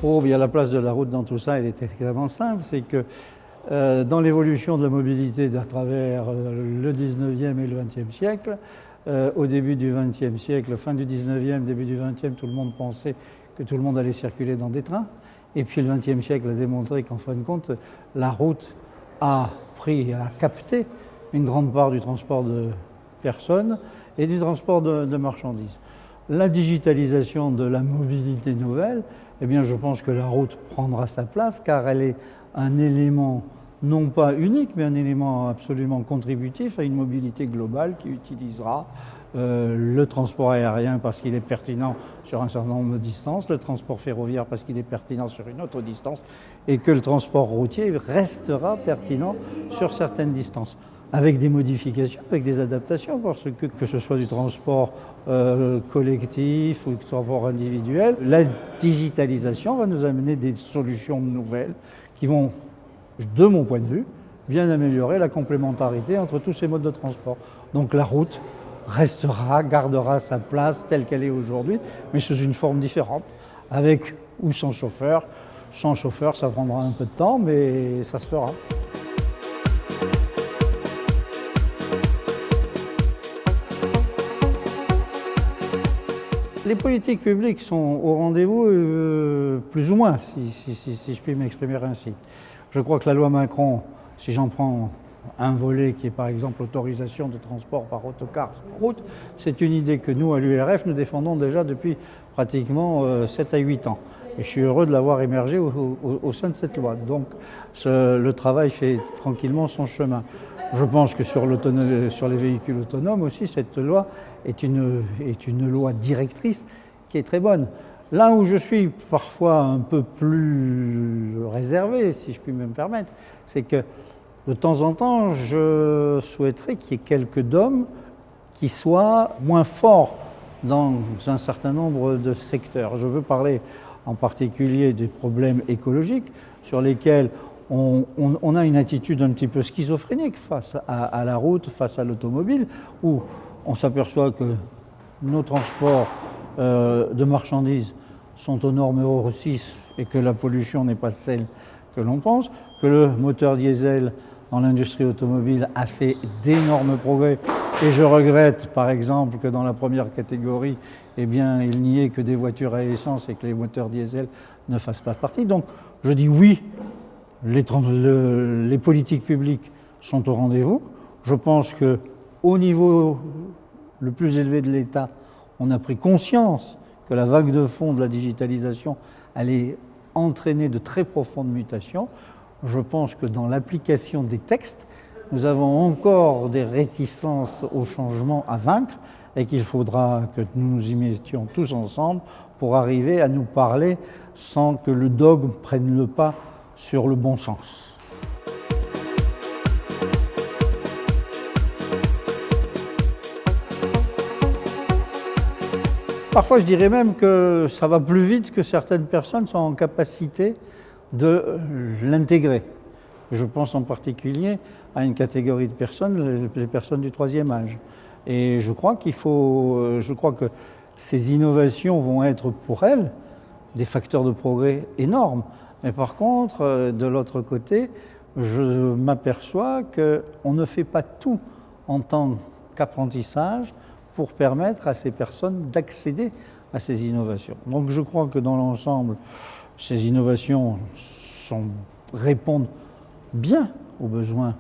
Oh, bien, la place de la route dans tout ça, elle est extrêmement simple. C'est que dans l'évolution de la mobilité à travers le 19e et le 20e siècle, au début du 20e siècle, fin du 19e, début du 20e, tout le monde pensait que tout le monde allait circuler dans des trains. Et puis le 20e siècle a démontré qu'en fin de compte, la route a capté une grande part du transport de personnes et du transport de marchandises. La digitalisation de la mobilité nouvelle, eh bien, je pense que la route prendra sa place car elle est un élément non pas unique, mais un élément absolument contributif à une mobilité globale qui utilisera le transport aérien parce qu'il est pertinent sur un certain nombre de distances, le transport ferroviaire parce qu'il est pertinent sur une autre distance, et que le transport routier restera pertinent sur certaines distances, avec des modifications, avec des adaptations, parce que ce soit du transport collectif ou du transport individuel, la digitalisation va nous amener des solutions nouvelles qui vont, de mon point de vue, bien améliorer la complémentarité entre tous ces modes de transport. Donc la route restera, gardera sa place telle qu'elle est aujourd'hui, mais sous une forme différente, avec ou sans chauffeur. Sans chauffeur, ça prendra un peu de temps, mais ça se fera. Les politiques publiques sont au rendez-vous, plus ou moins, si je puis m'exprimer ainsi. Je crois que la loi Macron, si j'en prends un volet qui est par exemple l'autorisation de transport par autocar sur route, c'est une idée que nous, à l'URF, nous défendons déjà depuis pratiquement 7 à 8 ans. Et je suis heureux de l'avoir émergé au sein de cette loi. Donc le travail fait tranquillement son chemin. Je pense que sur les véhicules autonomes aussi, cette loi est une loi directrice qui est très bonne. Là où je suis parfois un peu plus réservé, si je puis me permettre, c'est que de temps en temps, je souhaiterais qu'il y ait quelques dogmes qui soient moins forts dans un certain nombre de secteurs. Je veux parler en particulier des problèmes écologiques sur lesquels on a une attitude un petit peu schizophrénique face à la route, face à l'automobile, où on s'aperçoit que nos transports de marchandises sont aux normes Euro 6 et que la pollution n'est pas celle que l'on pense, que le moteur diesel dans l'industrie automobile a fait d'énormes progrès. Et je regrette, par exemple, que dans la première catégorie, eh bien, il n'y ait que des voitures à essence et que les moteurs diesel ne fassent pas partie. Donc, je dis oui, les politiques publiques sont au rendez-vous. Je pense qu'au niveau le plus élevé de l'État, on a pris conscience que la vague de fond de la digitalisation allait entraîner de très profondes mutations. Je pense que dans l'application des textes, nous avons encore des réticences au changement à vaincre et qu'il faudra que nous nous y mettions tous ensemble pour arriver à nous parler sans que le dogme prenne le pas sur le bon sens. Parfois, je dirais même que ça va plus vite que certaines personnes sont en capacité de l'intégrer. Je pense en particulier à une catégorie de personnes, les personnes du troisième âge. Et je crois que ces innovations vont être pour elles des facteurs de progrès énormes. Mais par contre, de l'autre côté, je m'aperçois qu'on ne fait pas tout en tant qu'apprentissage pour permettre à ces personnes d'accéder à ces innovations. Donc je crois que dans l'ensemble, ces innovations répondent bien aux besoins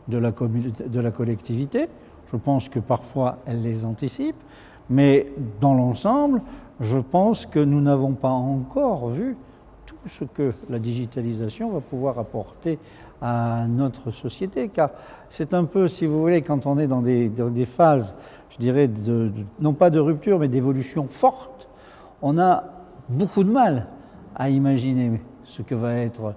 de la collectivité. Je pense que parfois elles les anticipent, mais dans l'ensemble, je pense que nous n'avons pas encore vu tout ce que la digitalisation va pouvoir apporter à notre société, car c'est un peu, si vous voulez, quand on est dans des phases, je dirais, non pas de rupture, mais d'évolution forte, on a beaucoup de mal à imaginer ce que va être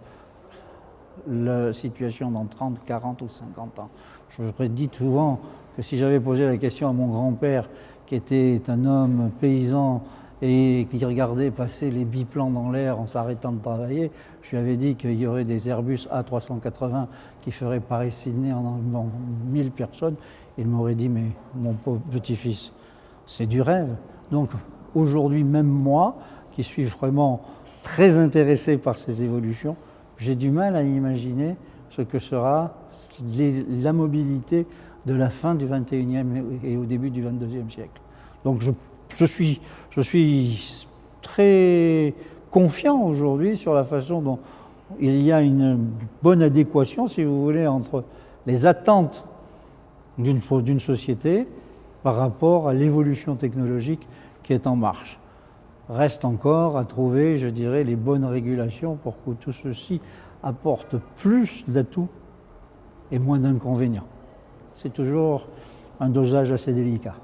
la situation dans 30, 40 ou 50 ans. Je dis souvent que si j'avais posé la question à mon grand-père, qui était un homme paysan et qui regardait passer les biplans dans l'air en s'arrêtant de travailler, je lui avais dit qu'il y aurait des Airbus A380 qui feraient Paris-Sydney en 1000 personnes. Il m'aurait dit, mais mon pauvre petit-fils, c'est du rêve. Donc aujourd'hui, même moi, qui suis vraiment très intéressé par ces évolutions, j'ai du mal à imaginer ce que sera la mobilité de la fin du 21e et au début du 22e siècle. Donc je suis très confiant aujourd'hui sur la façon dont il y a une bonne adéquation, si vous voulez, entre les attentes d'une société par rapport à l'évolution technologique qui est en marche. Reste encore à trouver, je dirais, les bonnes régulations pour que tout ceci apporte plus d'atouts et moins d'inconvénients. C'est toujours un dosage assez délicat.